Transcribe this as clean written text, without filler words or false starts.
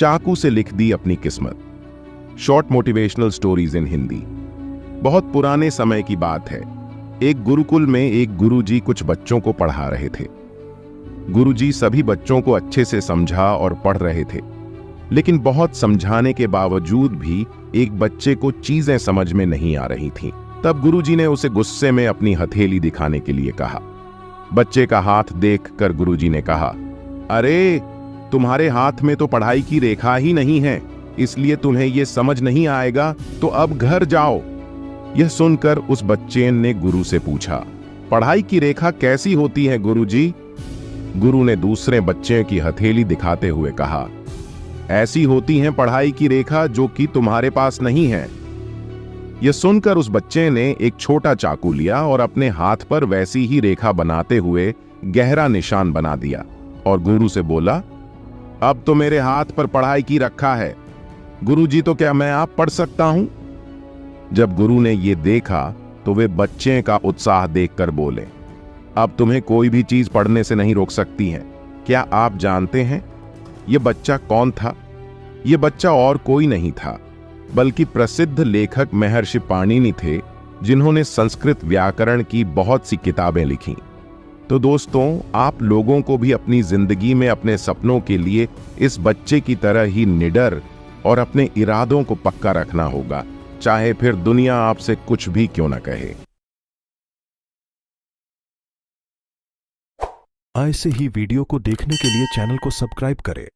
चाकू से लिख दी अपनी किस्मत। Short motivational stories in Hindi. बहुत पुराने समय की बात है। एक गुरुकुल में एक गुरुजी कुछ बच्चों को पढ़ा रहे थे। गुरुजी सभी बच्चों को अच्छे से समझा और पढ़ रहे थे, लेकिन बहुत समझाने के बावजूद भी एक बच्चे को चीजें समझ में नहीं आ रही थीं। तब गुरुजी ने उसे गुस्से में अपनी हथेली दिखाने के लिए कहा। बच्चे का हाथ देखकर गुरुजी ने कहा, अरे तुम्हारे हाथ में तो पढ़ाई की रेखा ही नहीं है, इसलिए तुम्हें यह समझ नहीं आएगा, तो अब घर जाओ। यह सुनकर उस बच्चे ने गुरु से पूछा, पढ़ाई की रेखा कैसी होती है गुरुजी? गुरु ने दूसरे बच्चे की हथेली दिखाते हुए कहा, ऐसी होती है पढ़ाई की रेखा जो कि तुम्हारे पास नहीं है। यह सुनकर उस बच्चे ने एक छोटा चाकू लिया और अपने हाथ पर वैसी ही रेखा बनाते हुए गहरा निशान बना दिया और गुरु से बोला, अब तो मेरे हाथ पर पढ़ाई की रखा है गुरुजी, तो क्या मैं आप पढ़ सकता हूं? जब गुरु ने यह देखा तो वे बच्चे का उत्साह देखकर बोले, अब तुम्हें कोई भी चीज पढ़ने से नहीं रोक सकती है। क्या आप जानते हैं यह बच्चा कौन था? यह बच्चा और कोई नहीं था बल्कि प्रसिद्ध लेखक महर्षि पाणिनि थे, जिन्होंने संस्कृत व्याकरण की बहुत सी किताबें लिखी। तो दोस्तों, आप लोगों को भी अपनी जिंदगी में अपने सपनों के लिए इस बच्चे की तरह ही निडर और अपने इरादों को पक्का रखना होगा, चाहे फिर दुनिया आपसे कुछ भी क्यों न कहे। ऐसे ही वीडियो को देखने के लिए चैनल को सब्सक्राइब करें